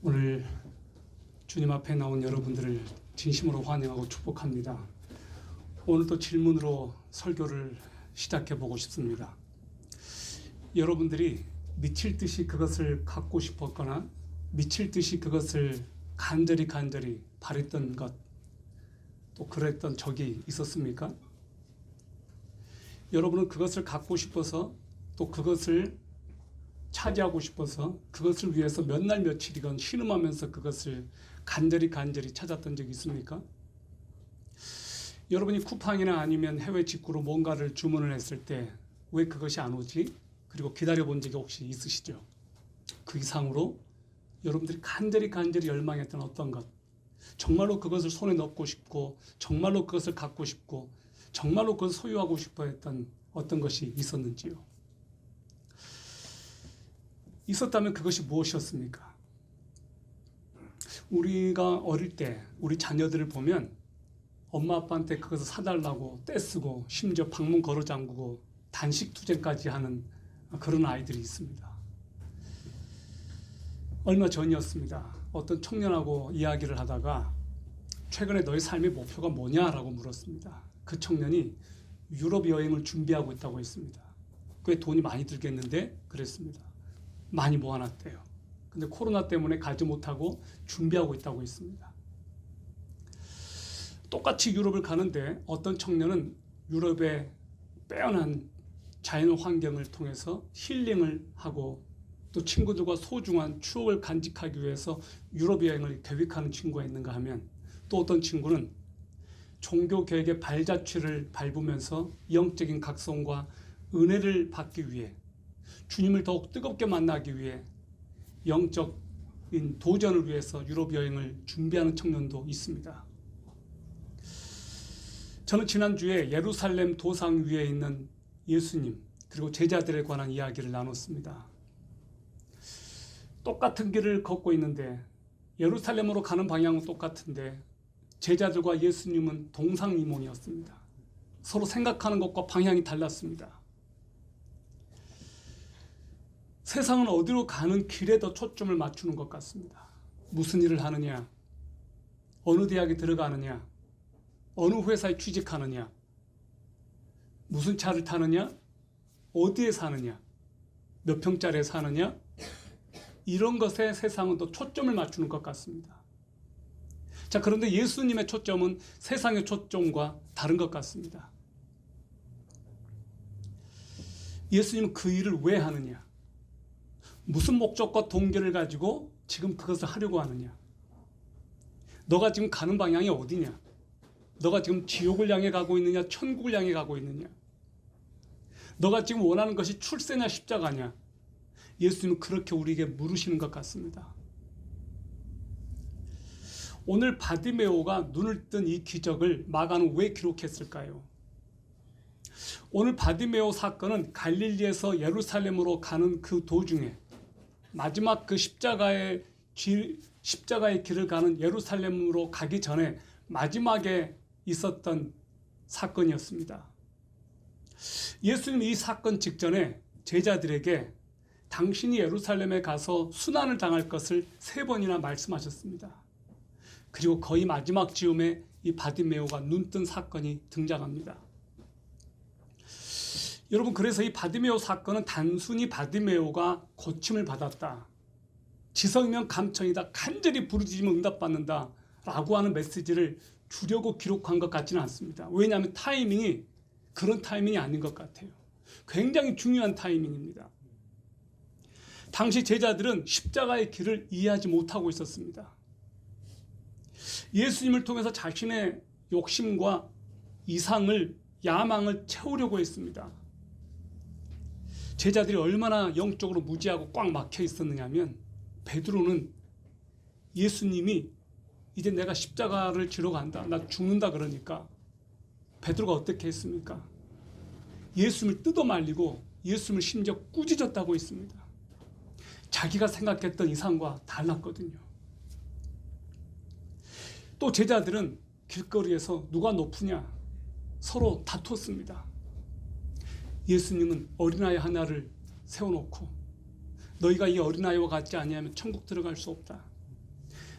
오늘 주님 앞에 나온 여러분들을 진심으로 환영하고 축복합니다. 오늘도 질문으로 설교를 시작해 보고 싶습니다. 여러분들이 미칠 듯이 그것을 갖고 싶었거나 미칠 듯이 그것을 간절히 바랬던 것, 또 그랬던 적이 있었습니까? 여러분은 그것을 갖고 싶어서 또 그것을 차지하고 싶어서 그것을 위해서 몇 날 며칠이건 신음하면서 그것을 간절히 찾았던 적이 있습니까? 여러분이 쿠팡이나 아니면 해외 직구로 뭔가를 주문을 했을 때 왜 그것이 안 오지? 그리고 기다려 본 적이 혹시 있으시죠? 그 이상으로 여러분들이 간절히 열망했던 어떤 것, 정말로 그것을 손에 넣고 싶고 정말로 그것을 갖고 싶고 정말로 그것을 소유하고 싶어 했던 어떤 것이 있었는지요? 있었다면 그것이 무엇이었습니까? 우리가 어릴 때 우리 자녀들을 보면 엄마 아빠한테 그것을 사달라고 떼쓰고 심지어 방문 걸어 잠그고 단식 투쟁까지 하는 그런 아이들이 있습니다. 얼마 전이었습니다. 어떤 청년하고 이야기를 하다가 최근에 너의 삶의 목표가 뭐냐라고 물었습니다. 그 청년이 유럽 여행을 준비하고 있다고 했습니다. 꽤 돈이 많이 들겠는데 그랬습니다. 많이 모아놨대요. 근데 코로나 때문에 가지 못하고 준비하고 있다고 했습니다. 똑같이 유럽을 가는데 어떤 청년은 유럽의 빼어난 자연 환경을 통해서 힐링을 하고 또 친구들과 소중한 추억을 간직하기 위해서 유럽 여행을 계획하는 친구가 있는가 하면 또 어떤 친구는 종교 개혁의 발자취를 밟으면서 영적인 각성과 은혜를 받기 위해 주님을 더욱 뜨겁게 만나기 위해 영적인 도전을 위해서 유럽 여행을 준비하는 청년도 있습니다. 저는 지난주에 예루살렘 도상 위에 있는 예수님 그리고 제자들에 관한 이야기를 나눴습니다. 똑같은 길을 걷고 있는데 예루살렘으로 가는 방향은 똑같은데 제자들과 예수님은 동상이몽이었습니다. 서로 생각하는 것과 방향이 달랐습니다. 세상은 어디로 가는 길에 더 초점을 맞추는 것 같습니다. 무슨 일을 하느냐, 어느 대학에 들어가느냐, 어느 회사에 취직하느냐, 무슨 차를 타느냐, 어디에 사느냐, 몇 평짜리에 사느냐, 이런 것에 세상은 또 초점을 맞추는 것 같습니다. 자, 그런데 예수님의 초점은 세상의 초점과 다른 것 같습니다. 예수님은 그 일을 왜 하느냐? 무슨 목적과 동기를 가지고 지금 그것을 하려고 하느냐? 너가 지금 가는 방향이 어디냐? 너가 지금 지옥을 향해 가고 있느냐? 천국을 향해 가고 있느냐? 너가 지금 원하는 것이 출세냐 십자가냐? 예수님은 그렇게 우리에게 물으시는 것 같습니다. 오늘 바디메오가 눈을 뜬 이 기적을 마가는 왜 기록했을까요? 오늘 바디메오 사건은 갈릴리에서 예루살렘으로 가는 그 도중에 마지막 그 십자가의 길을 가는 예루살렘으로 가기 전에 마지막에 있었던 사건이었습니다. 예수님이 이 사건 직전에 제자들에게 당신이 예루살렘에 가서 순환을 당할 것을 3번이나 말씀하셨습니다. 그리고 거의 마지막 즈음에 이 바디메오가 눈뜬 사건이 등장합니다. 여러분, 그래서 이 바디메오 사건은 단순히 바디메오가 고침을 받았다, 지성이면 감천이다, 간절히 부르짖으면 응답받는다 라고 하는 메시지를 주려고 기록한 것 같지는 않습니다. 왜냐하면 타이밍이 그런 타이밍이 아닌 것 같아요. 굉장히 중요한 타이밍입니다. 당시 제자들은 십자가의 길을 이해하지 못하고 있었습니다. 예수님을 통해서 자신의 욕심과 이상을, 야망을 채우려고 했습니다. 제자들이 얼마나 영적으로 무지하고 꽉 막혀 있었느냐 하면 베드로는 예수님이 이제 내가 십자가를 지러 간다, 나 죽는다 그러니까 베드로가 어떻게 했습니까? 예수님을 뜯어 말리고 예수님을 심지어 꾸짖었다고 했습니다. 자기가 생각했던 이상과 달랐거든요. 또 제자들은 길거리에서 누가 높으냐 서로 다퉜습니다. 예수님은 어린아이 하나를 세워놓고 너희가 이 어린아이와 같지 아니하면 천국 들어갈 수 없다.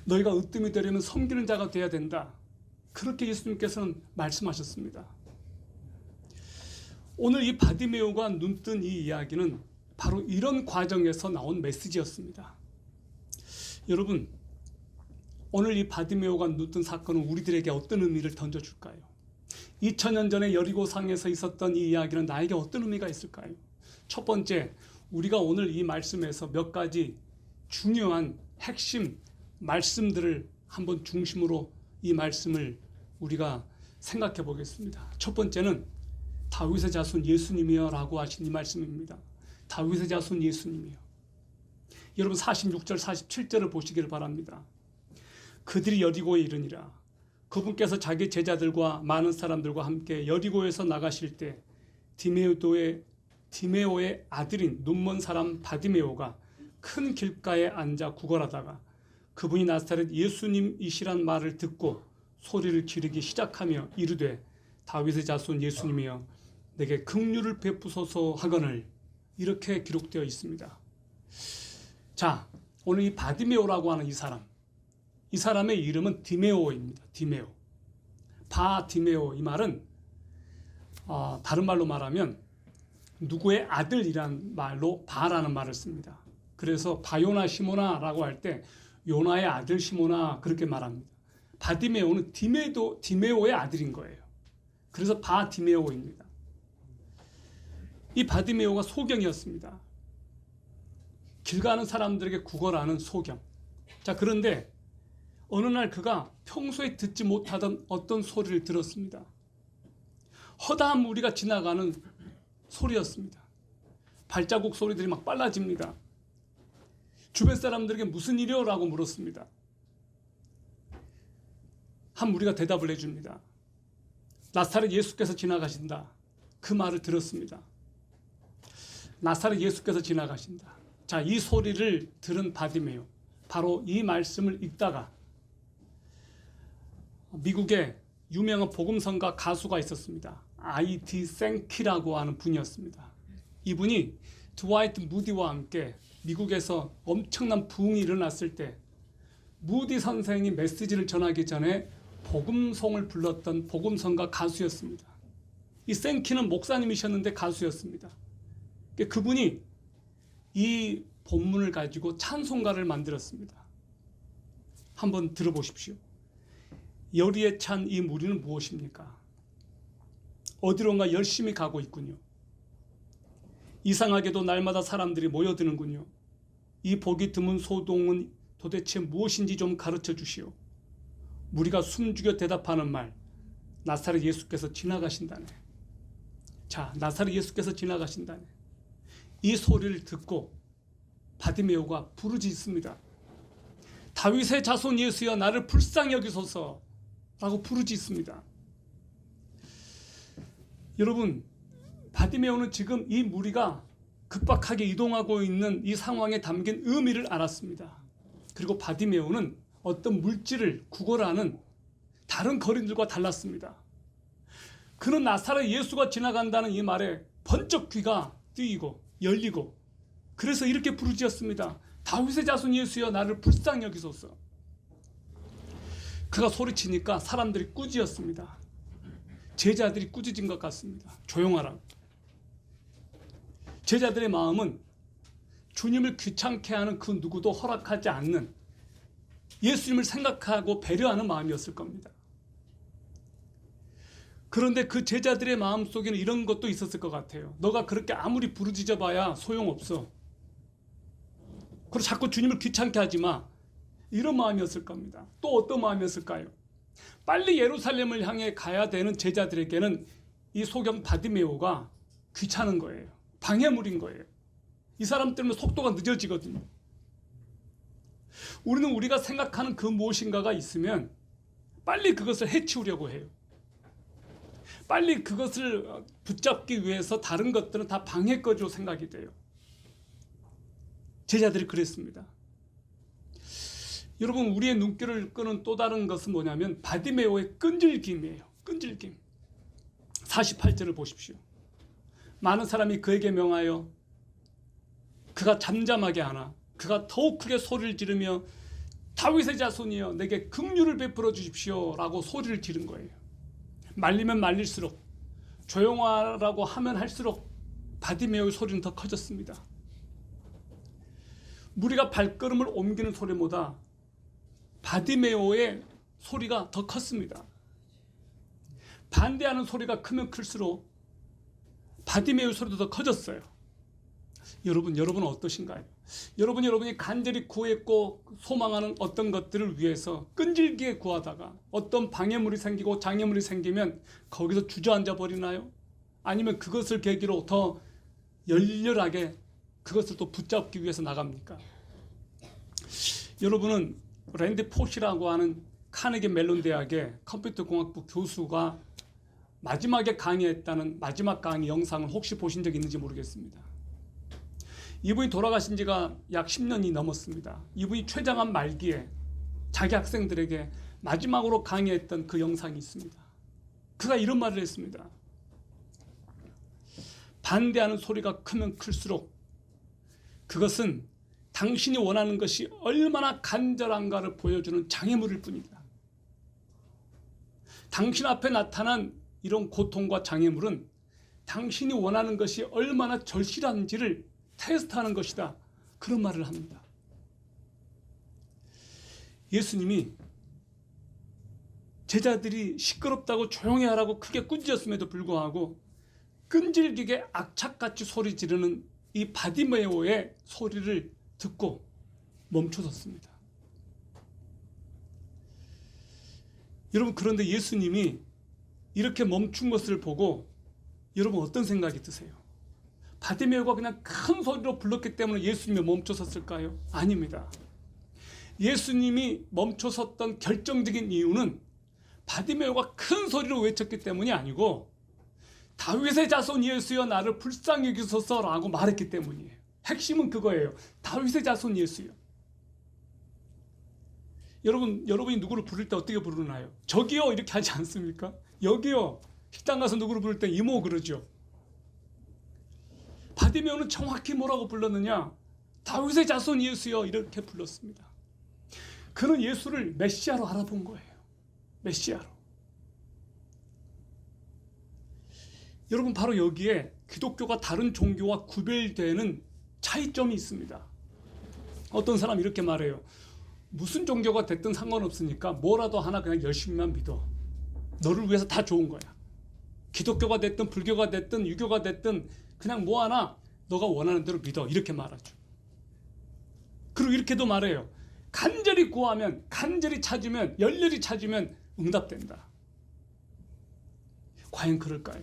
너희가 으뜸이 되려면 섬기는 자가 되어야 된다. 그렇게 예수님께서는 말씀하셨습니다. 오늘 이 바디메오가 눈뜬 이 이야기는 바로 이런 과정에서 나온 메시지였습니다. 여러분, 오늘 이 바디메오가 눈뜬 사건은 우리들에게 어떤 의미를 던져줄까요? 2000년 전에 여리고성에서 있었던 이 이야기는 나에게 어떤 의미가 있을까요? 첫 번째, 우리가 오늘 이 말씀에서 몇 가지 중요한 핵심 말씀들을 한번 중심으로 이 말씀을 우리가 생각해 보겠습니다. 첫 번째는 다윗의 자손 예수님이여 라고 하신 이 말씀입니다. 다윗의 자손 예수님이여. 여러분 46절 47절을 보시길 바랍니다. 그들이 여리고에 이르니라. 그분께서 자기 제자들과 많은 사람들과 함께 여리고에서 나가실 때 디메오의 아들인 눈먼 사람 바디메오가 큰 길가에 앉아 구걸하다가 그분이 나사렛 예수님이시란 말을 듣고 소리를 지르기 시작하며 이르되 다윗의 자손 예수님이여 내게 긍휼을 베푸소서 하거늘. 이렇게 기록되어 있습니다. 자, 오늘 이 바디메오라고 하는 이 사람의 이름은 디메오입니다. 디메오. 바디메오, 이 말은 다른 말로 말하면 누구의 아들이란 말로 바라는 말을 씁니다. 그래서 바요나 시모나라고 할 때 요나의 아들 시모나 그렇게 말합니다. 바디메오는 디메오의 아들인 거예요. 그래서 바디메오입니다. 이 바디메오가 소경이었습니다. 길 가는 사람들에게 구걸하는 소경. 자, 그런데 어느 날 그가 평소에 듣지 못하던 어떤 소리를 들었습니다. 허다한 무리가 지나가는 소리였습니다. 발자국 소리들이 막 빨라집니다. 주변 사람들에게 무슨 일이요? 라고 물었습니다. 한 무리가 대답을 해줍니다. 나사렛 예수께서 지나가신다. 그 말을 들었습니다. 나사렛 예수께서 지나가신다. 자, 이 소리를 들은 바디메오, 바로 이 말씀을 읽다가 미국에 유명한 복음성가 가수가 있었습니다. I.D. 생키라고 하는 분이었습니다. 이분이 드와이트 무디와 함께 미국에서 엄청난 부흥이 일어났을 때 무디 선생이 메시지를 전하기 전에 복음송을 불렀던 복음성가 가수였습니다. 이 생키는 목사님이셨는데 가수였습니다. 그분이 이 본문을 가지고 찬송가를 만들었습니다. 한번 들어보십시오. 열의에 찬 이 무리는 무엇입니까? 어디론가 열심히 가고 있군요. 이상하게도 날마다 사람들이 모여드는군요. 이 보기 드문 소동은 도대체 무엇인지 좀 가르쳐 주시오. 무리가 숨죽여 대답하는 말, 나사렛 예수께서 지나가신다네. 자, 나사렛 예수께서 지나가신다네. 이 소리를 듣고 바디메오가 부르짖습니다. 다윗의 자손 예수여 나를 불쌍히 여기소서 라고 부르짖습니다. 여러분, 바디메오는 지금 이 무리가 급박하게 이동하고 있는 이 상황에 담긴 의미를 알았습니다. 그리고 바디메오는 어떤 물질을 구걸하는 다른 거린들과 달랐습니다. 그는 나사렛 예수가 지나간다는 이 말에 번쩍 귀가 뜨이고 열리고, 그래서 이렇게 부르짖었습니다. 다윗의 자손 예수여 나를 불쌍히 여기소서. 그가 소리치니까 사람들이 꾸짖었습니다. 제자들이 꾸짖은 것 같습니다. 조용하라고. 제자들의 마음은 주님을 귀찮게 하는 그 누구도 허락하지 않는 예수님을 생각하고 배려하는 마음이었을 겁니다. 그런데 그 제자들의 마음 속에는 이런 것도 있었을 것 같아요. 너가 그렇게 아무리 부르짖어 봐야 소용없어. 그리고 자꾸 주님을 귀찮게 하지 마. 이런 마음이었을 겁니다. 또 어떤 마음이었을까요? 빨리 예루살렘을 향해 가야 되는 제자들에게는 이 소경 바디메오가 귀찮은 거예요. 방해물인 거예요. 이 사람 때문에 속도가 늦어지거든요. 우리는 우리가 생각하는 그 무엇인가가 있으면 빨리 그것을 해치우려고 해요. 빨리 그것을 붙잡기 위해서 다른 것들은 다 방해거리로 생각이 돼요. 제자들이 그랬습니다. 여러분, 우리의 눈길을 끄는 또 다른 것은 뭐냐면 바디메오의 끈질김이에요. 끈질김. 48절을 보십시오. 많은 사람이 그에게 명하여 그가 잠잠하게 하나 그가 더욱 크게 소리를 지르며 다윗의 자손이여 내게 긍휼을 베풀어 주십시오 라고 소리를 지른 거예요. 말리면 말릴수록, 조용하라고 하면 할수록 바디메오의 소리는 더 커졌습니다. 무리가 발걸음을 옮기는 소리보다 바디메오의 소리가 더 컸습니다. 반대하는 소리가 크면 클수록 바디메오의 소리도 더 커졌어요. 여러분은 어떠신가요? 여러분이 간절히 구했고 소망하는 어떤 것들을 위해서 끈질기게 구하다가 어떤 방해물이 생기고 장애물이 생기면 거기서 주저앉아 버리나요? 아니면 그것을 계기로 더 열렬하게 그것을 또 붙잡기 위해서 나갑니까? 여러분은 랜디 포시라고 하는 카네기 멜론 대학의 컴퓨터공학부 교수가 마지막에 강의했다는 마지막 강의 영상을 혹시 보신 적 있는지 모르겠습니다. 이분이 돌아가신 지가 약 10년이 넘었습니다. 이분이 최장암 말기에 자기 학생들에게 마지막으로 강의했던 그 영상이 있습니다. 그가 이런 말을 했습니다. 반대하는 소리가 크면 클수록 그것은 당신이 원하는 것이 얼마나 간절한가를 보여주는 장애물일 뿐이다. 당신 앞에 나타난 이런 고통과 장애물은 당신이 원하는 것이 얼마나 절실한지를 테스트하는 것이다. 그런 말을 합니다. 예수님이 제자들이 시끄럽다고 조용히 하라고 크게 꾸짖었음에도 불구하고 끈질기게 악착같이 소리 지르는 이 바디메오의 소리를 듣고 멈춰섰습니다. 여러분, 그런데 예수님이 이렇게 멈춘 것을 보고 여러분 어떤 생각이 드세요? 바디메오가 그냥 큰 소리로 불렀기 때문에 예수님이 멈춰섰을까요? 아닙니다. 예수님이 멈춰섰던 결정적인 이유는 바디메오가 큰 소리로 외쳤기 때문이 아니고 다윗의 자손 예수여 나를 불쌍히 여기소서라고 말했기 때문이에요. 핵심은 그거예요. 다윗의 자손 예수여. 여러분이 누구를 부를 때 어떻게 부르나요? 저기요 이렇게 하지 않습니까? 여기요. 식당 가서 누구를 부를 때 이모 그러죠. 바디메오는 정확히 뭐라고 불렀느냐? 다윗의 자손 예수여 이렇게 불렀습니다. 그는 예수를 메시아로 알아본 거예요. 메시아로. 여러분, 바로 여기에 기독교가 다른 종교와 구별되는 차이점이 있습니다. 어떤 사람이 이렇게 말해요. 무슨 종교가 됐든 상관없으니까 뭐라도 하나 그냥 열심히만 믿어. 너를 위해서 다 좋은 거야. 기독교가 됐든 불교가 됐든 유교가 됐든 그냥 뭐 하나 너가 원하는 대로 믿어. 이렇게 말하죠. 그리고 이렇게도 말해요. 간절히 구하면, 간절히 찾으면, 열렬히 찾으면 응답된다. 과연 그럴까요?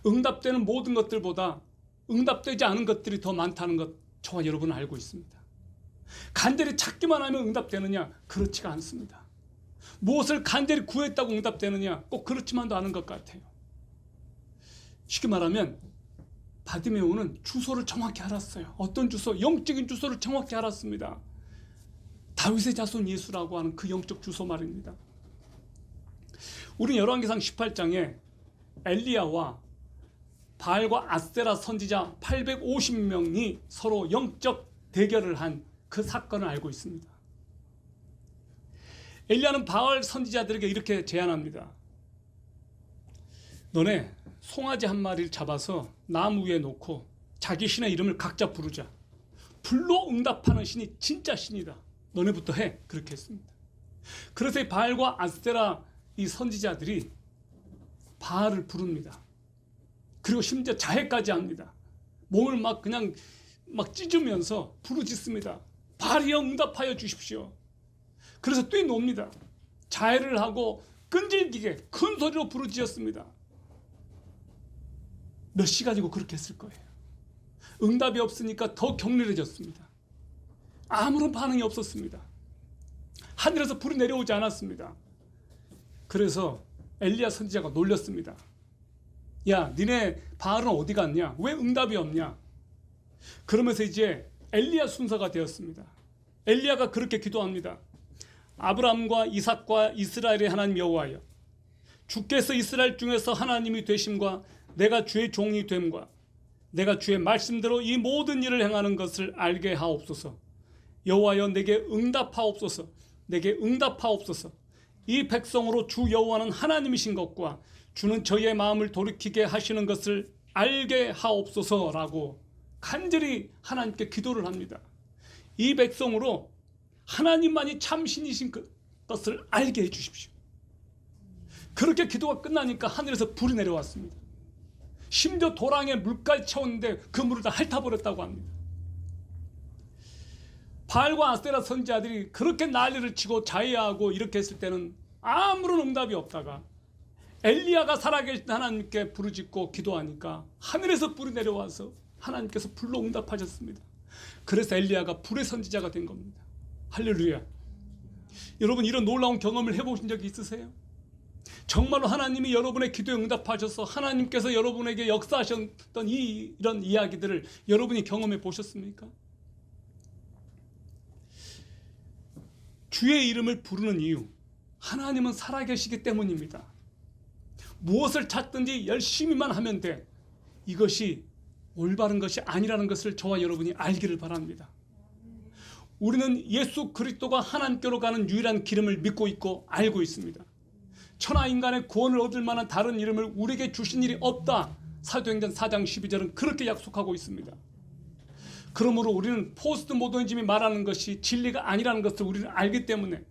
응답되는 모든 것들보다 응답되지 않은 것들이 더 많다는 것 저와 여러분은 알고 있습니다. 간절히 찾기만 하면 응답되느냐? 그렇지가 않습니다. 무엇을 간절히 구했다고 응답되느냐? 꼭 그렇지만도 않은 것 같아요. 쉽게 말하면 바디메오는 주소를 정확히 알았어요. 어떤 주소? 영적인 주소를 정확히 알았습니다. 다윗의 자손 예수라고 하는 그 영적 주소 말입니다. 우리는 열왕기상 18장에 엘리야와 바알과 아세라 선지자 850명이 서로 영적 대결을 한 그 사건을 알고 있습니다. 엘리야는 바알 선지자들에게 이렇게 제안합니다. 너네 송아지 한 마리를 잡아서 나무 위에 놓고 자기 신의 이름을 각자 부르자. 불로 응답하는 신이 진짜 신이다. 너네부터 해. 그렇게 했습니다. 그래서 이 바알과 아세라 이 선지자들이 바알을 부릅니다. 그리고 심지어 자해까지 합니다. 몸을 그냥 찢으면서 부르짖습니다. 바알이여 응답하여 주십시오. 그래서 뛰놉니다. 자해를 하고 끈질기게 큰 소리로 부르짖었습니다. 몇 시간이고 그렇게 했을 거예요. 응답이 없으니까 더 격렬해졌습니다. 아무런 반응이 없었습니다. 하늘에서 불이 내려오지 않았습니다. 그래서 엘리야 선지자가 놀렸습니다. 야, 니네 바알은 어디 갔냐? 왜 응답이 없냐? 그러면서 이제 엘리야 순서가 되었습니다. 엘리야가 그렇게 기도합니다. 아브라함과 이삭과 이스라엘의 하나님 여호와여, 주께서 이스라엘 중에서 하나님이 되심과 내가 주의 종이 됨과 내가 주의 말씀대로 이 모든 일을 행하는 것을 알게 하옵소서. 여호와여 내게 응답하옵소서. 내게 응답하옵소서. 이 백성으로 주 여호와는 하나님이신 것과 주는 저희의 마음을 돌이키게 하시는 것을 알게 하옵소서라고 간절히 하나님께 기도를 합니다. 이 백성으로 하나님만이 참신이신 것을 알게 해주십시오. 그렇게 기도가 끝나니까 하늘에서 불이 내려왔습니다. 심지어 도랑에 물까지 채웠는데 그 물을 다 핥아버렸다고 합니다. 바알과 아세라 선지자들이 그렇게 난리를 치고 자해하고 이렇게 했을 때는 아무런 응답이 없다가 엘리야가 살아계신 하나님께 부르짖고 기도하니까 하늘에서 불이 내려와서 하나님께서 불로 응답하셨습니다. 그래서 엘리야가 불의 선지자가 된 겁니다. 할렐루야. 여러분 이런 놀라운 경험을 해보신 적이 있으세요? 정말로 하나님이 여러분의 기도에 응답하셔서 하나님께서 여러분에게 역사하셨던 이런 이야기들을 여러분이 경험해 보셨습니까? 주의 이름을 부르는 이유, 하나님은 살아계시기 때문입니다. 무엇을 찾든지 열심히만 하면 돼. 이것이 올바른 것이 아니라는 것을 저와 여러분이 알기를 바랍니다. 우리는 예수 그리스도가 하나님께로 가는 유일한 길임을 믿고 있고 알고 있습니다. 천하 인간의 구원을 얻을 만한 다른 이름을 우리에게 주신 일이 없다. 사도행전 4장 12절은 그렇게 약속하고 있습니다. 그러므로 우리는 포스트 모더니즘이 말하는 것이 진리가 아니라는 것을 우리는 알기 때문에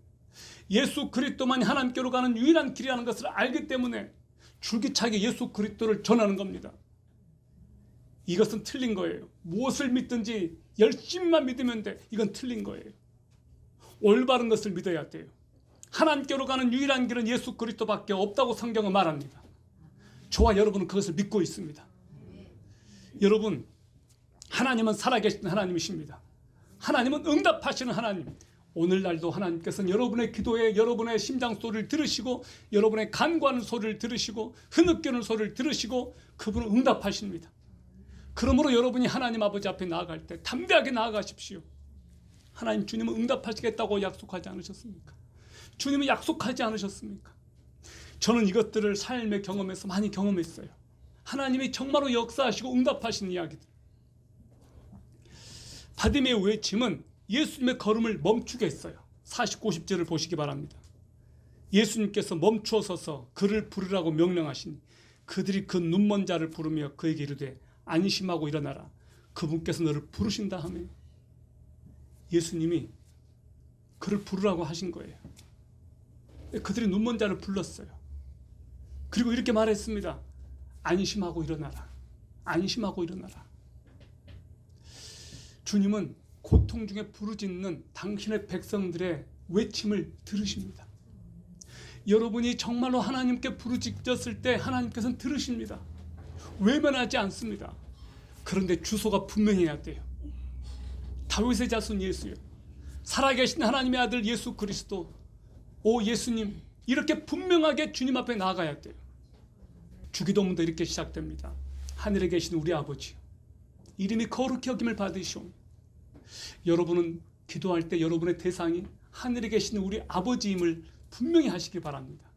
예수 그리스도만이 하나님께로 가는 유일한 길이라는 것을 알기 때문에 줄기차게 예수 그리스도를 전하는 겁니다. 이것은 틀린 거예요. 무엇을 믿든지 열심히만 믿으면 돼. 이건 틀린 거예요. 올바른 것을 믿어야 돼요. 하나님께로 가는 유일한 길은 예수 그리스도밖에 없다고 성경은 말합니다. 저와 여러분은 그것을 믿고 있습니다. 여러분, 하나님은 살아계신 하나님이십니다. 하나님은 응답하시는 하나님. 오늘날도 하나님께서는 여러분의 기도에 여러분의 심장 소리를 들으시고 여러분의 간구하는 소리를 들으시고 흐느끼는 소리를 들으시고 그분은 응답하십니다. 그러므로 여러분이 하나님 아버지 앞에 나아갈 때 담대하게 나아가십시오. 하나님 주님은 응답하시겠다고 약속하지 않으셨습니까? 주님은 약속하지 않으셨습니까? 저는 이것들을 삶의 경험에서 많이 경험했어요. 하나님이 정말로 역사하시고 응답하신 이야기들. 바디메의 외침은 예수님의 걸음을 멈추게 했어요. 49, 50절을 보시기 바랍니다. 예수님께서 멈추어 서서 그를 부르라고 명령하시니 그들이 그 눈먼 자를 부르며 그에게 이르되 안심하고 일어나라. 그분께서 너를 부르신다 하며 예수님이 그를 부르라고 하신 거예요. 그들이 눈먼 자를 불렀어요. 그리고 이렇게 말했습니다. 안심하고 일어나라. 안심하고 일어나라. 주님은 고통 중에 부르짖는 당신의 백성들의 외침을 들으십니다. 여러분이 정말로 하나님께 부르짖었을 때 하나님께서는 들으십니다. 외면하지 않습니다. 그런데 주소가 분명해야 돼요. 다윗의 자손 예수요. 살아계신 하나님의 아들 예수 그리스도. 오 예수님. 이렇게 분명하게 주님 앞에 나아가야 돼요. 주기도문도 이렇게 시작됩니다. 하늘에 계신 우리 아버지요. 이름이 거룩히 여김을 받으시오. 여러분은 기도할 때 여러분의 대상이 하늘에 계신 우리 아버지임을 분명히 하시기 바랍니다.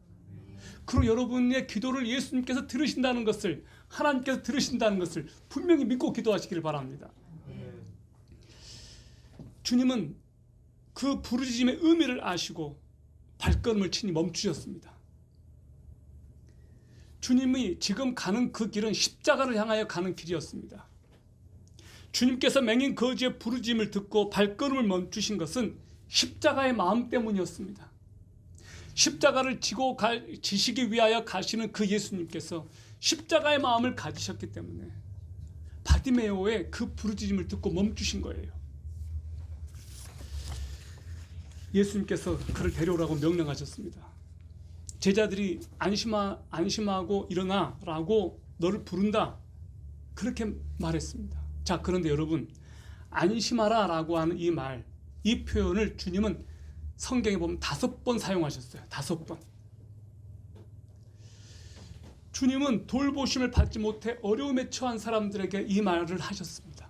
그리고 여러분의 기도를 예수님께서 들으신다는 것을 하나님께서 들으신다는 것을 분명히 믿고 기도하시기를 바랍니다. 주님은 그 부르짖음의 의미를 아시고 발걸음을 친히 멈추셨습니다. 주님이 지금 가는 그 길은 십자가를 향하여 가는 길이었습니다. 주님께서 맹인 거지의 부르짖음을 듣고 발걸음을 멈추신 것은 십자가의 마음 때문이었습니다. 십자가를 지시기 위하여 가시는 그 예수님께서 십자가의 마음을 가지셨기 때문에 바디메오의 그 부르짖음을 듣고 멈추신 거예요. 예수님께서 그를 데려오라고 명령하셨습니다. 제자들이 안심하고 일어나라고 너를 부른다. 그렇게 말했습니다. 자, 그런데 여러분, 안심하라 라고 하는 이 말, 이 표현을 주님은 성경에 보면 5번 사용하셨어요. 5번. 주님은 돌보심을 받지 못해 어려움에 처한 사람들에게 이 말을 하셨습니다.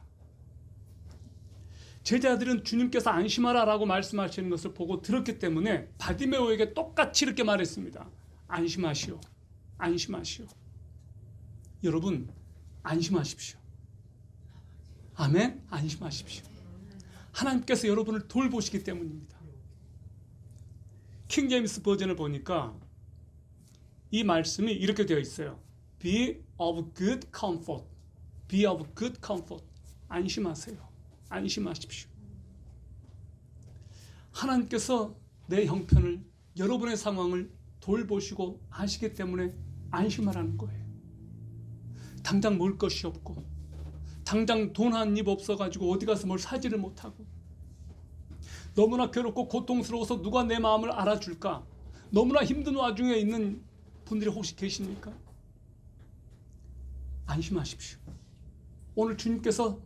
제자들은 주님께서 안심하라 라고 말씀하시는 것을 보고 들었기 때문에 바디메오에게 똑같이 이렇게 말했습니다. 안심하시오. 안심하시오. 여러분, 안심하십시오. 아멘? 안심하십시오. 하나님께서 여러분을 돌보시기 때문입니다. 킹 제임스 버전을 보니까 이 말씀이 이렇게 되어 있어요. Be of good comfort. Be of good comfort. 안심하세요. 안심하십시오. 하나님께서 내 형편을, 여러분의 상황을 돌보시고 아시기 때문에 안심하라는 거예요. 당장 먹을 것이 없고, 당장 돈 한 입 없어가지고 어디 가서 뭘 사지를 못하고, 너무나 괴롭고 고통스러워서 누가 내 마음을 알아줄까? 너무나 힘든 와중에 있는 분들이 혹시 계십니까? 안심하십시오. 오늘 주님께서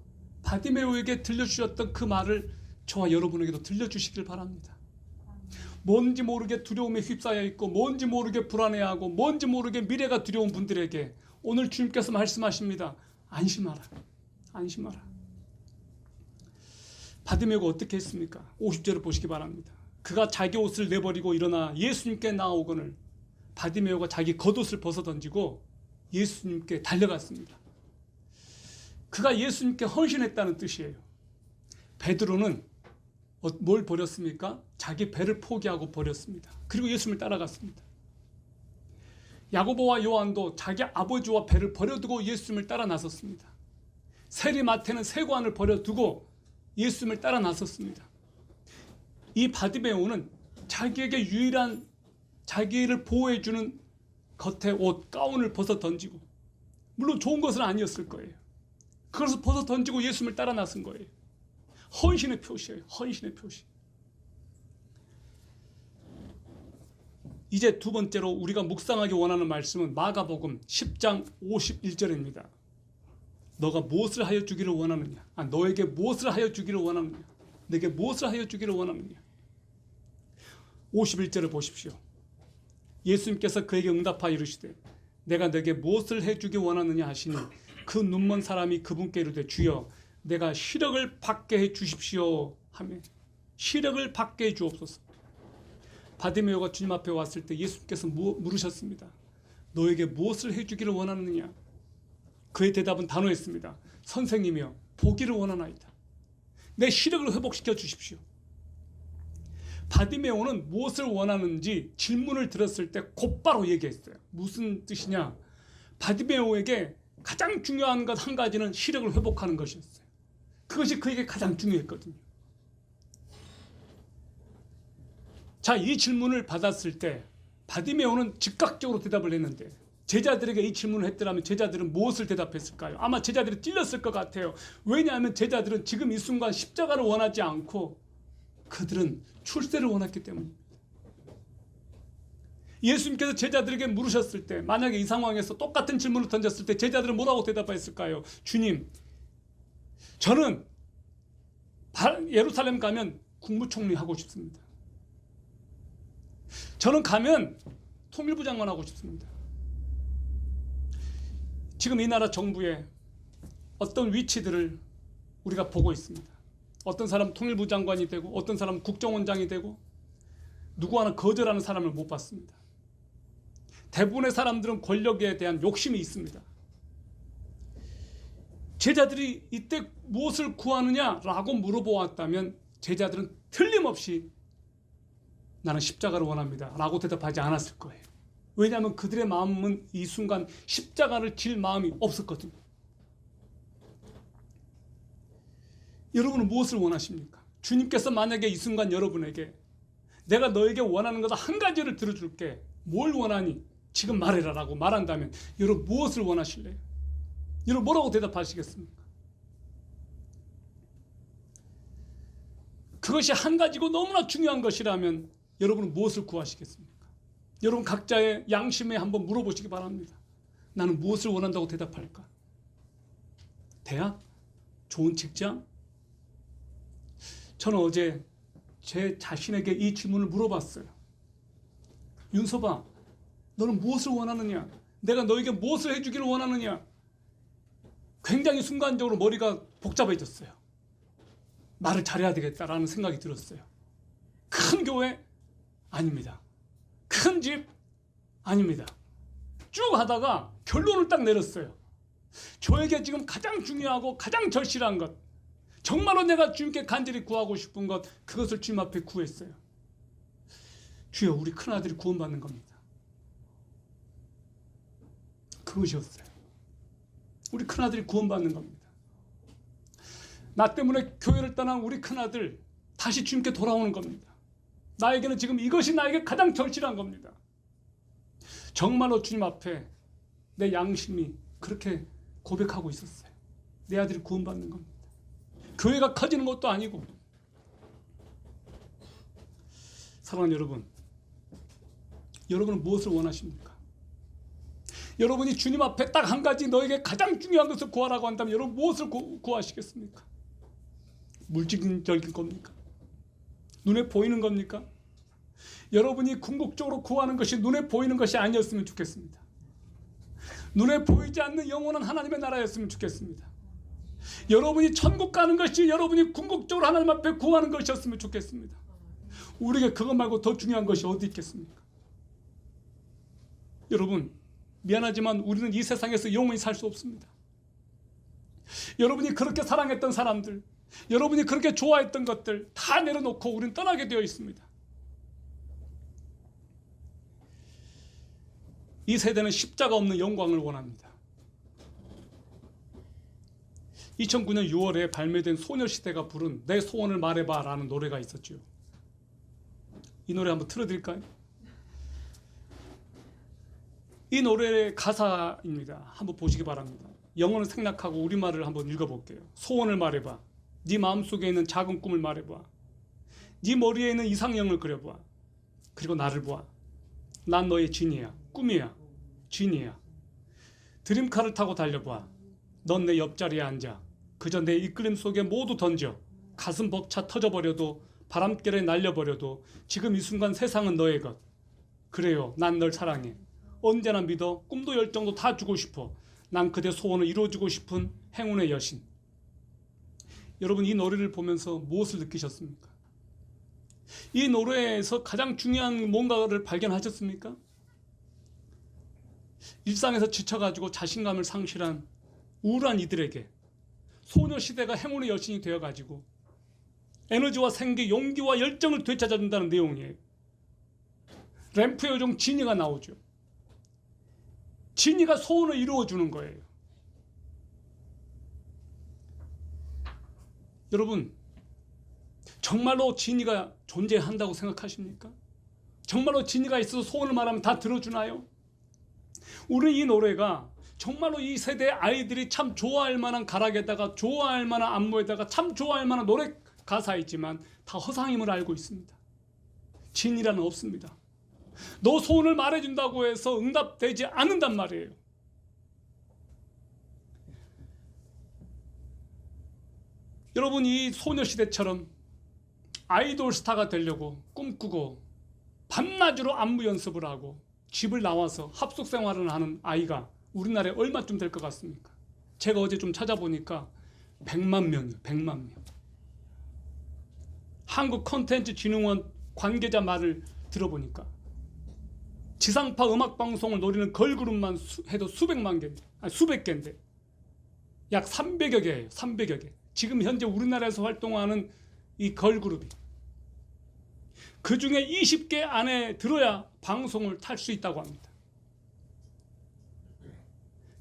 바디메오에게 들려주셨던 그 말을 저와 여러분에게도 들려주시길 바랍니다. 뭔지 모르게 두려움에 휩싸여 있고, 뭔지 모르게 불안해하고, 뭔지 모르게 미래가 두려운 분들에게 오늘 주님께서 말씀하십니다. 안심하라. 안심하라. 바디메오가 어떻게 했습니까? 50절을 보시기 바랍니다. 그가 자기 옷을 내버리고 일어나 예수님께 나아오거늘 바디메오가 자기 겉옷을 벗어 던지고 예수님께 달려갔습니다. 그가 예수님께 헌신했다는 뜻이에요. 베드로는 뭘 버렸습니까? 자기 배를 포기하고 버렸습니다. 그리고 예수님을 따라갔습니다. 야고보와 요한도 자기 아버지와 배를 버려두고 예수님을 따라 나섰습니다. 세리마태는 세관을 버려두고 예수님을 따라 나섰습니다. 이 바디메오는 자기에게 유일한 자기를 보호해주는 겉에 옷, 가운을 벗어 던지고, 물론 좋은 것은 아니었을 거예요. 그것을 벗어 던지고 예수님을 따라 나선 거예요. 헌신의 표시예요. 헌신의 표시. 이제 두 번째로 우리가 묵상하기 원하는 말씀은 마가복음 10장 51절입니다. 너가 무엇을 하여 주기를 원하느냐? 너에게 무엇을 하여 주기를 원하느냐? 내게 무엇을 하여 주기를 원하느냐? 51절을 보십시오. 예수님께서 그에게 응답하여 이르시되 내가 내게 무엇을 해주기 원하느냐 하시니 그 눈먼 사람이 그분께 이르되 주여 내가 시력을 받게 해 주십시오 하며 시력을 받게 해 주옵소서. 바디메오가 주님 앞에 왔을 때 예수님께서 물으셨습니다. 너에게 무엇을 해주기를 원하느냐? 그의 대답은 단호했습니다. 선생님이여 보기를 원하나이다. 내 시력을 회복시켜 주십시오. 바디메오는 무엇을 원하는지 질문을 들었을 때 곧바로 얘기했어요. 무슨 뜻이냐? 바디메오에게 가장 중요한 것 한 가지는 시력을 회복하는 것이었어요. 그것이 그에게 가장 중요했거든요. 자, 이 질문을 받았을 때 바디메오는 즉각적으로 대답을 했는데 제자들에게 이 질문을 했더라면 제자들은 무엇을 대답했을까요? 아마 제자들이 찔렸을 것 같아요. 왜냐하면 제자들은 지금 이 순간 십자가를 원하지 않고 그들은 출세를 원했기 때문입니다. 예수님께서 제자들에게 물으셨을 때, 만약에 이 상황에서 똑같은 질문을 던졌을 때 제자들은 뭐라고 대답했을까요? 주님, 저는 예루살렘 가면 국무총리 하고 싶습니다. 저는 가면 통일부 장관 하고 싶습니다. 지금 이 나라 정부의 어떤 위치들을 우리가 보고 있습니다. 어떤 사람은 통일부 장관이 되고 어떤 사람은 국정원장이 되고 누구 하나 거절하는 사람을 못 봤습니다. 대부분의 사람들은 권력에 대한 욕심이 있습니다. 제자들이 이때 무엇을 구하느냐라고 물어보았다면 제자들은 틀림없이 나는 십자가를 원합니다 라고 대답하지 않았을 거예요. 왜냐하면 그들의 마음은 이 순간 십자가를 질 마음이 없었거든요. 여러분은 무엇을 원하십니까? 주님께서 만약에 이 순간 여러분에게 내가 너에게 원하는 것 한 가지를 들어줄게. 뭘 원하니? 지금 말해라 라고 말한다면 여러분 무엇을 원하실래요? 여러분 뭐라고 대답하시겠습니까? 그것이 한 가지고 너무나 중요한 것이라면 여러분은 무엇을 구하시겠습니까? 여러분 각자의 양심에 한번 물어보시기 바랍니다. 나는 무엇을 원한다고 대답할까? 대학? 좋은 직장? 저는 어제 제 자신에게 이 질문을 물어봤어요. 윤서봐, 너는 무엇을 원하느냐? 내가 너에게 무엇을 해주기를 원하느냐? 굉장히 순간적으로 머리가 복잡해졌어요. 말을 잘해야 되겠다라는 생각이 들었어요. 큰 교회? 아닙니다. 큰 집? 아닙니다. 쭉 하다가 결론을 딱 내렸어요. 저에게 지금 가장 중요하고 가장 절실한 것, 정말로 내가 주님께 간절히 구하고 싶은 것, 그것을 주님 앞에 구했어요. 주여, 우리 큰아들이 구원받는 겁니다. 그것이었어요. 우리 큰아들이 구원받는 겁니다. 나 때문에 교회를 떠난 우리 큰아들 다시 주님께 돌아오는 겁니다. 나에게는 지금 이것이 나에게 가장 절실한 겁니다. 정말로 주님 앞에 내 양심이 그렇게 고백하고 있었어요. 내 아들이 구원받는 겁니다. 교회가 커지는 것도 아니고. 사랑하는 여러분, 여러분은 무엇을 원하십니까? 여러분이 주님 앞에 딱 한 가지 너에게 가장 중요한 것을 구하라고 한다면 여러분 무엇을 구하시겠습니까? 물질적인 겁니까? 눈에 보이는 겁니까? 여러분이 궁극적으로 구하는 것이 눈에 보이는 것이 아니었으면 좋겠습니다. 눈에 보이지 않는 영원한 하나님의 나라였으면 좋겠습니다. 여러분이 천국 가는 것이 여러분이 궁극적으로 하나님 앞에 구하는 것이었으면 좋겠습니다. 우리에게 그것 말고 더 중요한 것이 어디 있겠습니까? 여러분, 미안하지만 우리는 이 세상에서 영원히 살 수 없습니다. 여러분이 그렇게 사랑했던 사람들, 여러분이 그렇게 좋아했던 것들 다 내려놓고 우리는 떠나게 되어 있습니다. 이 세대는 십자가 없는 영광을 원합니다. 2009년 6월에 발매된 소녀시대가 부른 내 소원을 말해봐 라는 노래가 있었죠. 이 노래 한번 틀어드릴까요? 이 노래의 가사입니다. 한번 보시기 바랍니다. 영어는 생략하고 우리말을 한번 읽어볼게요. 소원을 말해봐. 네 마음속에 있는 작은 꿈을 말해봐. 네 머리에 있는 이상형을 그려봐. 그리고 나를 봐. 난 너의 진이야. 꿈이야. 진이야. 드림카를 타고 달려봐. 넌 내 옆자리에 앉아. 그저 내 이끌림 속에 모두 던져. 가슴 벅차 터져버려도 바람결에 날려버려도 지금 이 순간 세상은 너의 것. 그래요. 난 널 사랑해. 언제나 믿어. 꿈도 열정도 다 주고 싶어. 난 그대 소원을 이루어주고 싶은 행운의 여신. 여러분, 이 노래를 보면서 무엇을 느끼셨습니까? 이 노래에서 가장 중요한 뭔가를 발견하셨습니까? 일상에서 지쳐가지고 자신감을 상실한 우울한 이들에게 소녀시대가 행운의 여신이 되어가지고 에너지와 생기, 용기와 열정을 되찾아준다는 내용이에요. 램프의 요정 지니가 나오죠. 지니가 소원을 이루어주는 거예요. 여러분, 정말로 지니가 존재한다고 생각하십니까? 정말로 지니가 있어서 소원을 말하면 다 들어주나요? 우리 이 노래가 정말로 이 세대의 아이들이 참 좋아할 만한 가락에다가 좋아할 만한 안무에다가 참 좋아할 만한 노래 가사이지만 다 허상임을 알고 있습니다. 진이라는 없습니다. 너 소원을 말해준다고 해서 응답되지 않는단 말이에요. 여러분, 이 소녀시대처럼 아이돌 스타가 되려고 꿈꾸고 밤낮으로 안무 연습을 하고 집을 나와서 합숙 생활을 하는 아이가 우리나라에 얼마쯤 될 것 같습니까? 제가 어제 좀 찾아보니까 100만 명이에요. 100만 명. 한국콘텐츠진흥원 관계자 말을 들어보니까 지상파 음악방송을 노리는 걸그룹만 해도 수백만 개인데, 아니 수백 개인데 약 300여 개예요. 300여 개. 지금 현재 우리나라에서 활동하는 이 걸그룹이 그 중에 20개 안에 들어야 방송을 탈 수 있다고 합니다.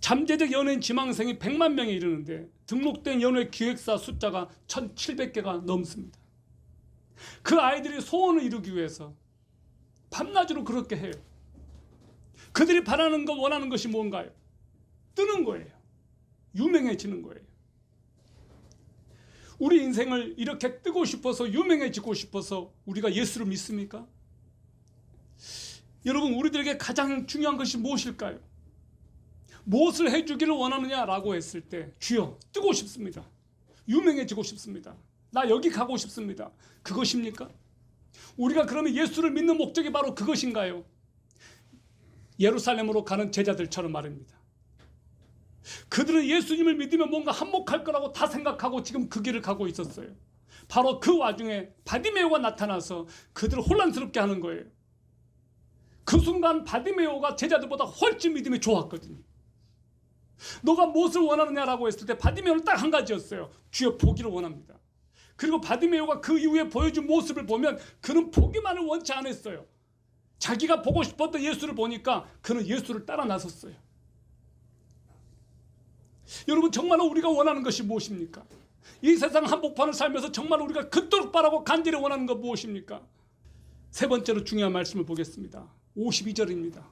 잠재적 연예인 지망생이 100만 명에 이르는데 등록된 연예 기획사 숫자가 1700개가 넘습니다. 그 아이들이 소원을 이루기 위해서 밤낮으로 그렇게 해요. 그들이 바라는 것, 원하는 것이 뭔가요? 뜨는 거예요. 유명해지는 거예요. 우리 인생을 이렇게 뜨고 싶어서, 유명해지고 싶어서 우리가 예수를 믿습니까? 여러분, 우리들에게 가장 중요한 것이 무엇일까요? 무엇을 해주기를 원하느냐라고 했을 때, 주여, 뜨고 싶습니다. 유명해지고 싶습니다. 나 여기 가고 싶습니다. 그것입니까? 우리가 그러면 예수를 믿는 목적이 바로 그것인가요? 예루살렘으로 가는 제자들처럼 말입니다. 그들은 예수님을 믿으면 뭔가 한몫할 거라고 다 생각하고 지금 그 길을 가고 있었어요. 바로 그 와중에 바디메오가 나타나서 그들을 혼란스럽게 하는 거예요. 그 순간 바디메오가 제자들보다 훨씬 믿음이 좋았거든요. 너가 무엇을 원하느냐라고 했을 때 바디메오는 딱 한 가지였어요. 주여 보기를 원합니다. 그리고 바디메오가 그 이후에 보여준 모습을 보면 그는 보기만을 원치 않았어요. 자기가 보고 싶었던 예수를 보니까 그는 예수를 따라 나섰어요. 여러분, 정말 우리가 원하는 것이 무엇입니까? 이 세상 한복판을 살면서 정말 우리가 그토록 바라고 간절히 원하는 것 무엇입니까? 세 번째로 중요한 말씀을 보겠습니다. 52절입니다.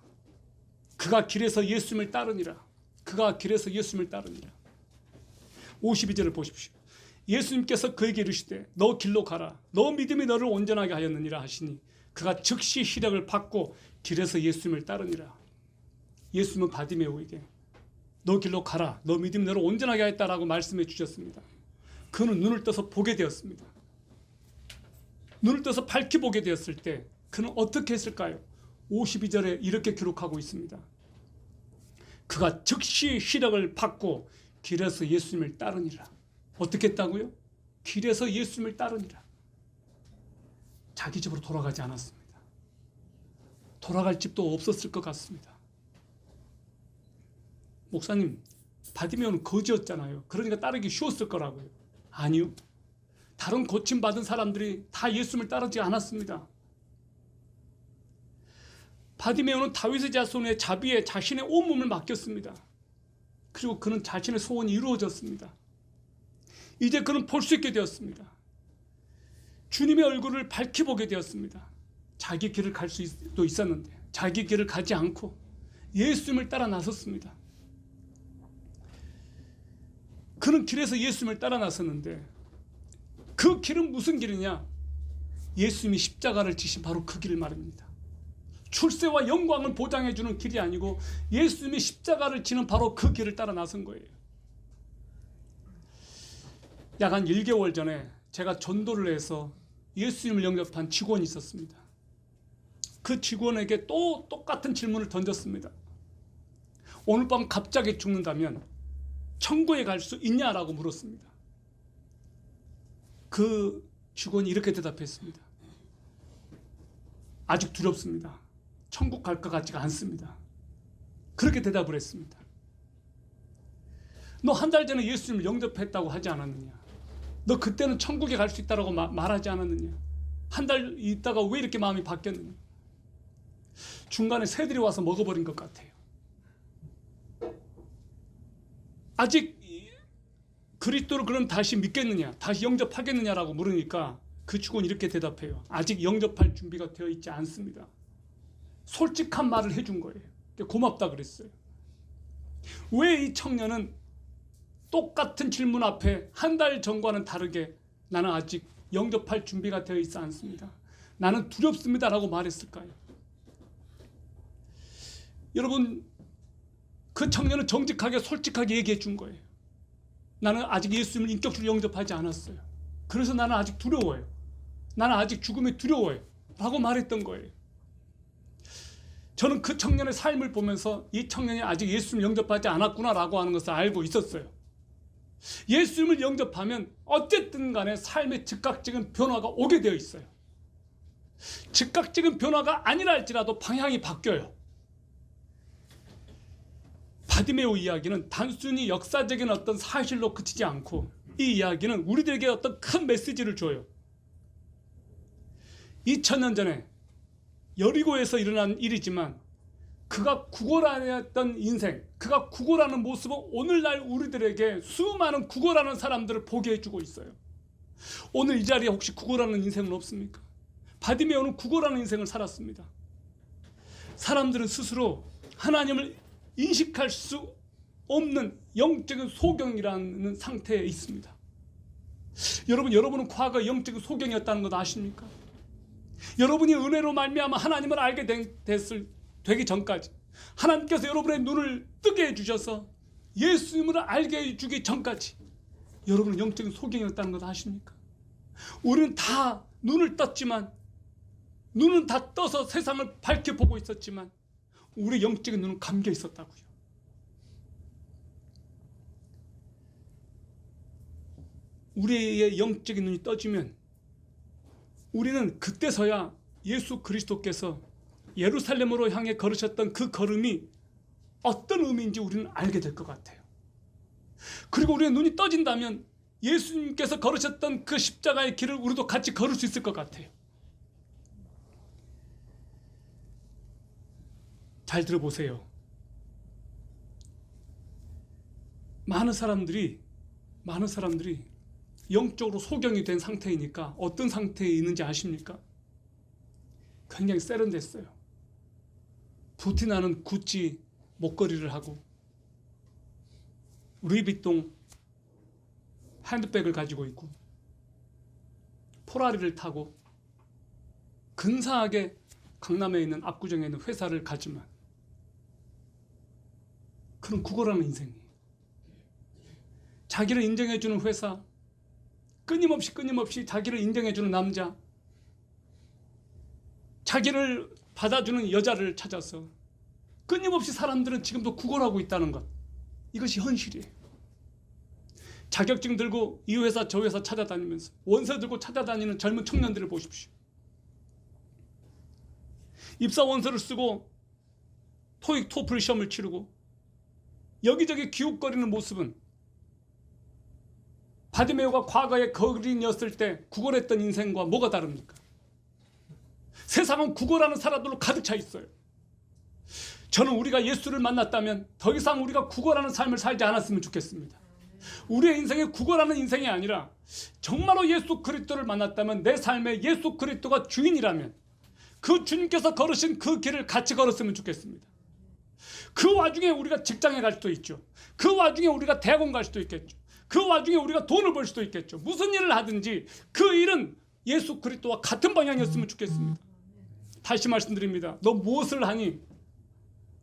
그가 길에서 예수님을 따르니라. 그가 길에서 예수님을 따르니라. 52절을 보십시오. 예수님께서 그에게 이르시되 너 길로 가라. 너 믿음이 너를 온전하게 하였느니라 하시니 그가 즉시 시력을 받고 길에서 예수님을 따르니라. 예수님은 바디메오에게 너 길로 가라. 너 믿음이 너를 온전하게 하였다라고 말씀해 주셨습니다. 그는 눈을 떠서 보게 되었습니다. 눈을 떠서 밝히 보게 되었을 때 그는 어떻게 했을까요? 52절에 이렇게 기록하고 있습니다. 그가 즉시 시력을 받고 길에서 예수님을 따르니라. 어떻게 했다고요? 길에서 예수님을 따르니라. 자기 집으로 돌아가지 않았습니다. 돌아갈 집도 없었을 것 같습니다. 목사님, 바디메오는 거지였잖아요. 그러니까 따르기 쉬웠을 거라고요. 아니요. 다른 고침받은 사람들이 다 예수님을 따르지 않았습니다. 바디메오는 다윗의 자손의 자비에 자신의 온몸을 맡겼습니다. 그리고 그는 자신의 소원이 이루어졌습니다. 이제 그는 볼 수 있게 되었습니다. 주님의 얼굴을 밝히 보게 되었습니다. 자기 길을 갈 수도 있었는데 자기 길을 가지 않고 예수님을 따라 나섰습니다. 그는 길에서 예수님을 따라 나섰는데 그 길은 무슨 길이냐? 예수님이 십자가를 지신 바로 그 길을 말입니다. 출세와 영광을 보장해 주는 길이 아니고 예수님이 십자가를 지는 바로 그 길을 따라 나선 거예요. 약 한 1개월 전에 제가 전도를 해서 예수님을 영접한 직원이 있었습니다. 그 직원에게 또 똑같은 질문을 던졌습니다. 오늘 밤 갑자기 죽는다면 천국에 갈 수 있냐라고 물었습니다. 그 직원이 이렇게 대답했습니다. 아직 두렵습니다. 천국 갈 것 같지가 않습니다. 그렇게 대답을 했습니다. 너 한 달 전에 예수님을 영접했다고 하지 않았느냐? 너 그때는 천국에 갈 수 있다고 말하지 않았느냐? 한 달 있다가 왜 이렇게 마음이 바뀌었느냐? 중간에 새들이 와서 먹어버린 것 같아요. 아직 그리스도를 그럼 다시 믿겠느냐? 다시 영접하겠느냐라고 물으니까 그 직원이 이렇게 대답해요. 아직 영접할 준비가 되어 있지 않습니다. 솔직한 말을 해준 거예요. 고맙다 그랬어요. 왜 이 청년은 똑같은 질문 앞에 한 달 전과는 다르게 나는 아직 영접할 준비가 되어 있지 않습니다. 나는 두렵습니다라고 말했을까요? 여러분, 그 청년은 정직하게 솔직하게 얘기해 준 거예요. 나는 아직 예수님을 인격적으로 영접하지 않았어요. 그래서 나는 아직 두려워요. 나는 아직 죽음이 두려워요. 라고 말했던 거예요. 저는 그 청년의 삶을 보면서 이 청년이 아직 예수님을 영접하지 않았구나라고 하는 것을 알고 있었어요. 예수님을 영접하면 어쨌든 간에 삶의 즉각적인 변화가 오게 되어 있어요. 즉각적인 변화가 아니라 할지라도 방향이 바뀌어요. 바디메오 이야기는 단순히 역사적인 어떤 사실로 그치지 않고 이 이야기는 우리들에게 어떤 큰 메시지를 줘요. 2000년 전에 여리고에서 일어난 일이지만 그가 구걸하였던 인생, 그가 구걸하는 모습은 오늘날 우리들에게 수많은 구걸하는 사람들을 보게 해주고 있어요. 오늘 이 자리에 혹시 구걸하는 인생은 없습니까? 바디메오는 구걸하는 인생을 살았습니다. 사람들은 스스로 하나님을 인식할 수 없는 영적인 소경이라는 상태에 있습니다. 여러분은 과거 영적인 소경이었다는 것 아십니까? 여러분이 은혜로 말미암아 하나님을 알게 되기 전까지 하나님께서 여러분의 눈을 뜨게 해주셔서 예수님을 알게 해주기 전까지 여러분은 영적인 소경이었다는 것 아십니까? 우리는 다 눈을 떴지만 눈은 다 떠서 세상을 밝게 보고 있었지만 우리 영적인 눈은 감겨 있었다고요. 우리의 영적인 눈이 떠지면 우리는 그때서야 예수 그리스도께서 예루살렘으로 향해 걸으셨던 그 걸음이 어떤 의미인지 우리는 알게 될 것 같아요. 그리고 우리의 눈이 떠진다면 예수님께서 걸으셨던 그 십자가의 길을 우리도 같이 걸을 수 있을 것 같아요. 잘 들어보세요. 많은 사람들이 영적으로 소경이 된 상태이니까 어떤 상태에 있는지 아십니까? 굉장히 세련됐어요. 부티나는 구찌 목걸이를 하고 루이비통 핸드백을 가지고 있고 포라리를 타고 근사하게 강남에 있는 압구정에 있는 회사를 가지만 그런 구걸하는 인생이에요. 자기를 인정해주는 회사, 끊임없이 자기를 인정해주는 남자, 자기를 받아주는 여자를 찾아서 끊임없이 사람들은 지금도 구걸하고 있다는 것, 이것이 현실이에요. 자격증 들고 이 회사 저 회사 찾아다니면서 원서 들고 찾아다니는 젊은 청년들을 보십시오. 입사 원서를 쓰고 토익 토플 시험을 치르고 여기저기 기웃거리는 모습은 바디메오가 과거에 거린이었을 때 구걸했던 인생과 뭐가 다릅니까? 세상은 구걸하는 사람들로 가득 차 있어요. 저는 우리가 예수를 만났다면 더 이상 우리가 구걸하는 삶을 살지 않았으면 좋겠습니다. 우리의 인생이 구걸하는 인생이 아니라 정말로 예수 그리스도를 만났다면 내 삶에 예수 그리스도가 주인이라면 그 주님께서 걸으신 그 길을 같이 걸었으면 좋겠습니다. 그 와중에 우리가 직장에 갈 수도 있죠. 그 와중에 우리가 대학원 갈 수도 있겠죠. 그 와중에 우리가 돈을 벌 수도 있겠죠. 무슨 일을 하든지 그 일은 예수 그리스도와 같은 방향이었으면 좋겠습니다. 다시 말씀드립니다. 너 무엇을 하니?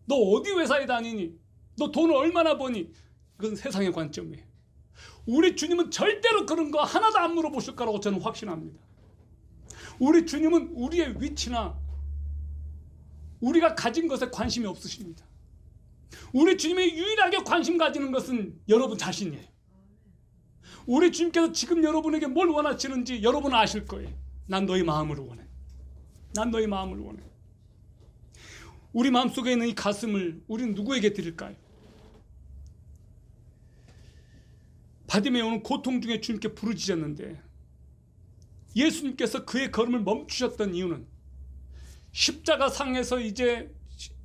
너 어디 회사에 다니니? 너 돈을 얼마나 버니? 그건 세상의 관점이에요. 우리 주님은 절대로 그런 거 하나도 안 물어보실 거라고 저는 확신합니다. 우리 주님은 우리의 위치나 우리가 가진 것에 관심이 없으십니다. 우리 주님이 유일하게 관심 가지는 것은 여러분 자신이에요. 우리 주님께서 지금 여러분에게 뭘 원하시는지 여러분은 아실 거예요. 난 너희 마음을 원해. 난 너희 마음을 원해. 우리 마음속에 있는 이 가슴을 우리는 누구에게 드릴까요? 바디메오는 고통 중에 주님께 부르짖었는데 예수님께서 그의 걸음을 멈추셨던 이유는 십자가 상에서 이제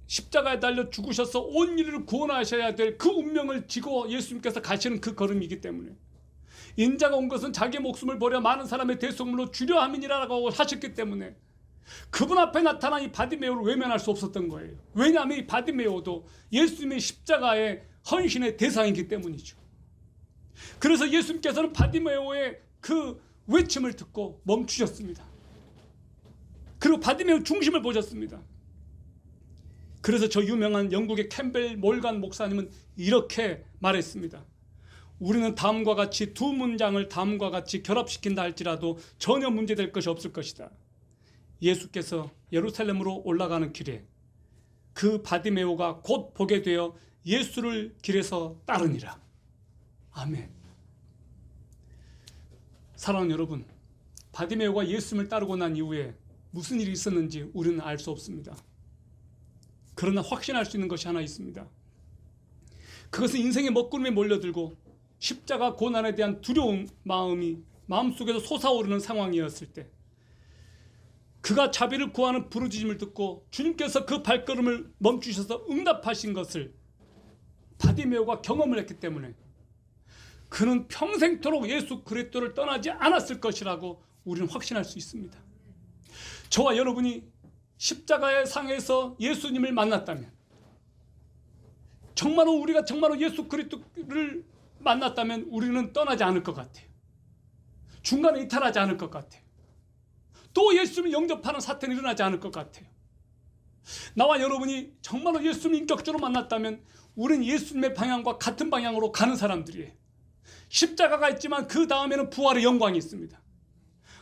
십자가에 달려 죽으셔서 온 인류를 구원하셔야 될 그 운명을 지고 예수님께서 가시는 그 걸음이기 때문에 인자가 온 것은 자기의 목숨을 버려 많은 사람의 대속물로 주려 함이니라고 하셨기 때문에 그분 앞에 나타난 이 바디메오를 외면할 수 없었던 거예요. 왜냐하면 이 바디메오도 예수님의 십자가의 헌신의 대상이기 때문이죠. 그래서 예수님께서는 바디메오의 그 외침을 듣고 멈추셨습니다. 그리고 바디메오 중심을 보셨습니다. 그래서 저 유명한 영국의 캠벨 몰간 목사님은 이렇게 말했습니다. 우리는 다음과 같이 두 문장을 다음과 같이 결합시킨다 할지라도 전혀 문제될 것이 없을 것이다. 예수께서 예루살렘으로 올라가는 길에 그 바디메오가 곧 보게 되어 예수를 길에서 따르니라. 아멘. 사랑하는 여러분, 바디메오가 예수님을 따르고 난 이후에 무슨 일이 있었는지 우리는 알 수 없습니다. 그러나 확신할 수 있는 것이 하나 있습니다. 그것은 인생의 먹구름에 몰려들고 십자가 고난에 대한 두려운 마음이 마음속에서 솟아오르는 상황이었을 때 그가 자비를 구하는 부르짖음을 듣고 주님께서 그 발걸음을 멈추셔서 응답하신 것을 바디메오가 경험을 했기 때문에 그는 평생토록 예수 그리스도를 떠나지 않았을 것이라고 우리는 확신할 수 있습니다. 저와 여러분이 십자가의 상에서 예수님을 만났다면 우리가 정말로 예수 그리스도를 만났다면 우리는 떠나지 않을 것 같아요. 중간에 이탈하지 않을 것 같아요. 또 예수님을 영접하는 사건이 일어나지 않을 것 같아요. 나와 여러분이 정말로 예수님을 인격적으로 만났다면 우리는 예수님의 방향과 같은 방향으로 가는 사람들이에요. 십자가가 있지만 그 다음에는 부활의 영광이 있습니다.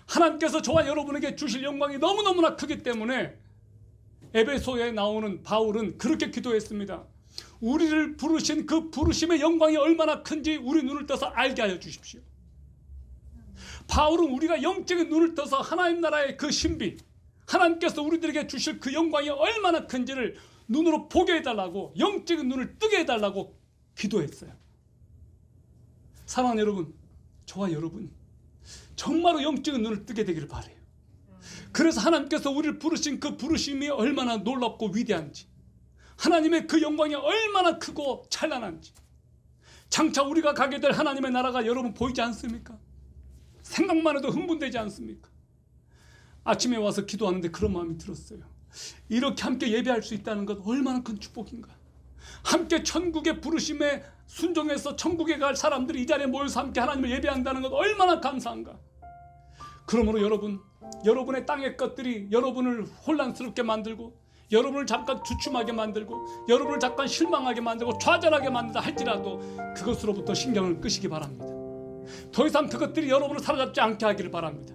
하나님께서 저와 여러분에게 주실 영광이 너무너무나 크기 때문에 에베소에 나오는 바울은 그렇게 기도했습니다. 우리를 부르신 그 부르심의 영광이 얼마나 큰지 우리 눈을 떠서 알게 하여 주십시오. 바울은 우리가 영적인 눈을 떠서 하나님 나라의 그 신비, 하나님께서 우리들에게 주실 그 영광이 얼마나 큰지를 눈으로 보게 해달라고, 영적인 눈을 뜨게 해달라고 기도했어요. 사랑하는 여러분, 저와 여러분 정말로 영적인 눈을 뜨게 되기를 바라요. 그래서 하나님께서 우리를 부르신 그 부르심이 얼마나 놀랍고 위대한지, 하나님의 그 영광이 얼마나 크고 찬란한지, 장차 우리가 가게 될 하나님의 나라가 여러분 보이지 않습니까? 생각만 해도 흥분되지 않습니까? 아침에 와서 기도하는데 그런 마음이 들었어요. 이렇게 함께 예배할 수 있다는 것 얼마나 큰 축복인가. 함께 천국의 부르심에 순종해서 천국에 갈 사람들이 이 자리에 모여서 함께 하나님을 예배한다는 것 얼마나 감사한가. 그러므로 여러분, 여러분의 땅의 것들이 여러분을 혼란스럽게 만들고, 여러분을 잠깐 주춤하게 만들고, 여러분을 잠깐 실망하게 만들고 좌절하게 만든다 할지라도 그것으로부터 신경을 끄시기 바랍니다. 더 이상 그것들이 여러분을 사로잡지 않게 하기를 바랍니다.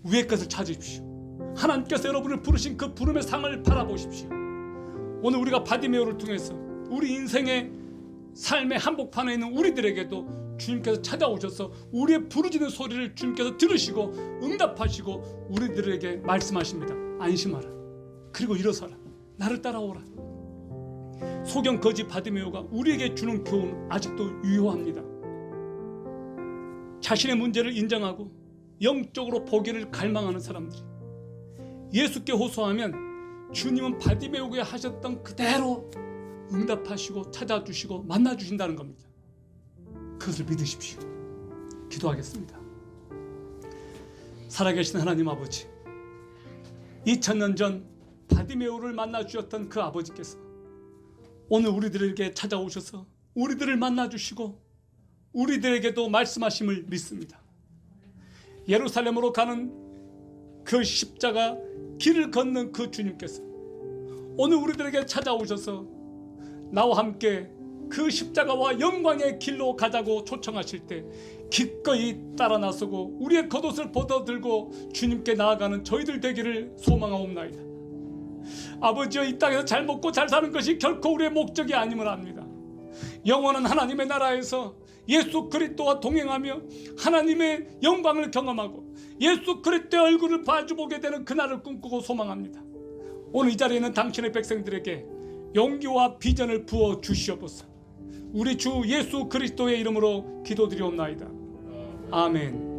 위의 것을 찾으십시오. 하나님께서 여러분을 부르신 그 부름의 상을 바라보십시오. 오늘 우리가 바디메오를 통해서 우리 인생의 삶의 한복판에 있는 우리들에게도 주님께서 찾아오셔서 우리의 부르짖는 소리를 주님께서 들으시고 응답하시고 우리들에게 말씀하십니다. 안심하라. 그리고 일어서라. 나를 따라오라. 소경 거지 바디메오가 우리에게 주는 교훈은 아직도 유효합니다. 자신의 문제를 인정하고 영적으로 보기를 갈망하는 사람들이 예수께 호소하면 주님은 바디메오에게 하셨던 그대로 응답하시고 찾아주시고 만나주신다는 겁니다. 그것을 믿으십시오. 기도하겠습니다. 살아계신 하나님 아버지, 2000년 전 바디메오를 만나주셨던 그 아버지께서 오늘 우리들에게 찾아오셔서 우리들을 만나주시고 우리들에게도 말씀하심을 믿습니다. 예루살렘으로 가는 그 십자가 길을 걷는 그 주님께서 오늘 우리들에게 찾아오셔서 나와 함께 그 십자가와 영광의 길로 가자고 초청하실 때 기꺼이 따라 나서고 우리의 겉옷을 벗어들고 주님께 나아가는 저희들 되기를 소망하옵나이다. 아버지여, 이 땅에서 잘 먹고 잘 사는 것이 결코 우리의 목적이 아님을 압니다. 영원한 하나님의 나라에서 예수 그리스도와 동행하며 하나님의 영광을 경험하고 예수 그리스도의 얼굴을 마주보게 되는 그날을 꿈꾸고 소망합니다. 오늘 이 자리에 있는 당신의 백성들에게 용기와 비전을 부어 주시옵소서. 우리 주 예수 그리스도의 이름으로 기도드리옵나이다. 아멘.